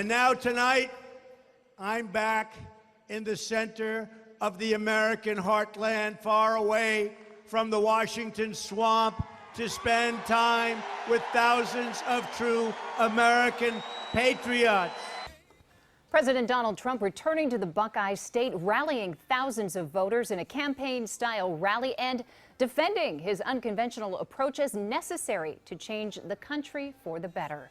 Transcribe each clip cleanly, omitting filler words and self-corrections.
And now tonight, I'm back in the center of the American heartland, far away from the Washington swamp, to spend time with thousands of true American patriots. President Donald Trump returning to the Buckeye State, rallying thousands of voters in a campaign-style rally and defending his unconventional approach as necessary to change the country for the better.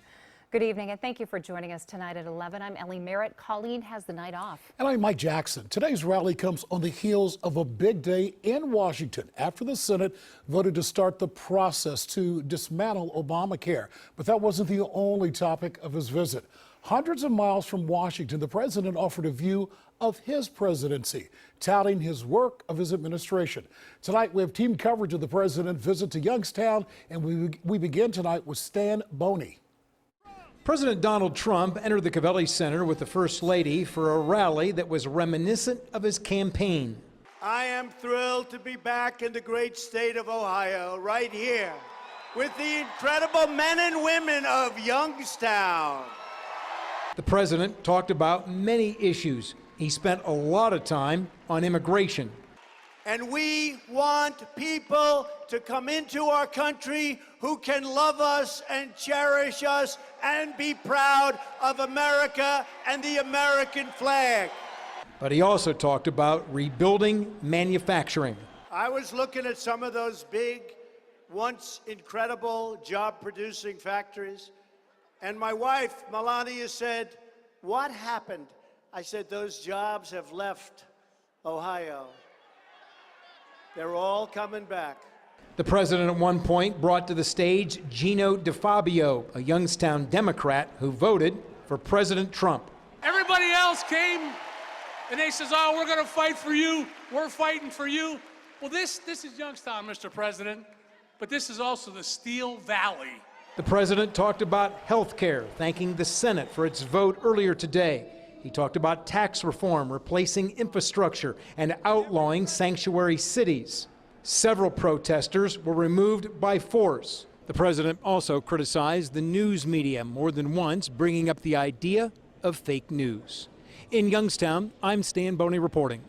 Good evening, and thank you for joining us tonight at 11. I'm Ellie Merritt. Colleen has the night off. And I'm Mike Jackson. Today's rally comes on the heels of a big day in Washington after the Senate voted to start the process to dismantle Obamacare. But that wasn't the only topic of his visit. Hundreds of miles from Washington, the president offered a view of his presidency, touting his work of his administration. Tonight, we have team coverage of the president's visit to Youngstown, and we begin tonight with Stan Boney. President Donald Trump entered the Covelli Center with the First Lady for a rally that was reminiscent of his campaign. I am thrilled to be back in the great state of Ohio, right here, with the incredible men and women of Youngstown. The president talked about many issues. He spent a lot of time on immigration. And we want people to come into our country who can love us and cherish us and be proud of America and the American flag. But he also talked about rebuilding manufacturing. I was looking at some of those big, once incredible job-producing factories, and my wife, Melania, said, "What happened?" I said, "Those jobs have left Ohio. They're all coming back." The president at one point brought to the stage Gino DeFabio, a Youngstown Democrat who voted for President Trump. Everybody else came and they says, "Oh, we're going to fight for you. We're fighting for you." Well, this is Youngstown, Mr. President, but this is also the Steel Valley. The president talked about health care, thanking the Senate for its vote earlier today. He talked about tax reform, replacing infrastructure, and outlawing sanctuary cities. Several protesters were removed by force. The president also criticized the news media more than once, bringing up the idea of fake news. In Youngstown, I'm Stan Boney reporting.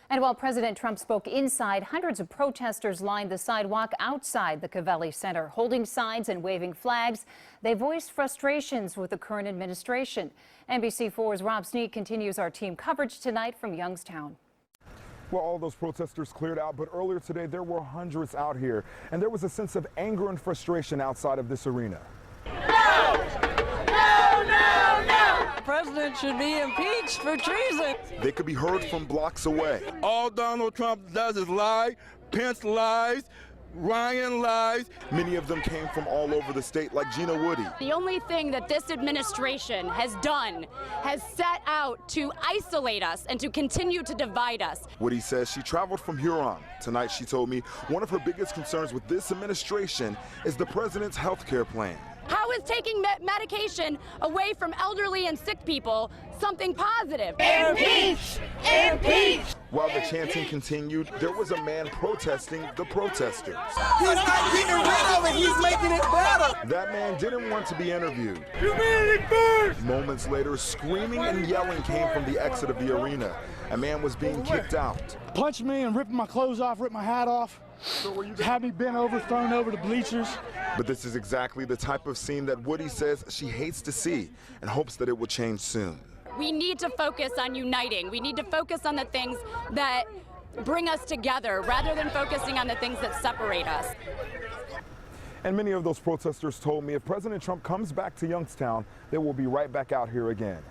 And while President Trump spoke inside, hundreds of protesters lined the sidewalk outside the Covelli Center, holding signs and waving flags. They voiced frustrations with the current administration. NBC4's Rob SNEED continues our team coverage tonight from Youngstown. Well, all those protesters cleared out, but earlier today there were hundreds out here, and there was a sense of anger and frustration outside of this arena. No! No, no, no! The president should be impeached for treason. They could be heard from blocks away. All Donald Trump does is lie. Pence lies. Ryan lies. Many of them came from all over the state, like Gina Woody. The only thing that this administration has done has set out to isolate us and to continue to divide us. Woody says she traveled from Huron. Tonight she told me one of her biggest concerns with this administration is the president's health care plan. How is taking medication away from elderly and sick people something positive? Impeach! Impeach! While the chanting continued, there was a man protesting the protesters. He's not getting rid of it, he's making it better. That man didn't want to be interviewed. Humanity first! Moments later, screaming and yelling came from the exit of the arena. A man was being kicked out. Punched me and ripped my clothes off, ripped my hat off. Had me bent over, thrown over the bleachers. But this is exactly the type of scene that Woody says she hates to see and hopes that it will change soon. We need to focus on uniting. We need to focus on the things that bring us together rather than focusing on the things that separate us. And many of those protesters told me if President Trump comes back to Youngstown, they will be right back out here again.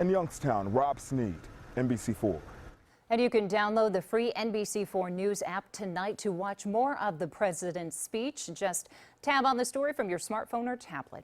In Youngstown, Rob SNEED, NBC4. And you can download the free NBC4 News app tonight to watch more of the president's speech. Just tab on the story from your smartphone or tablet.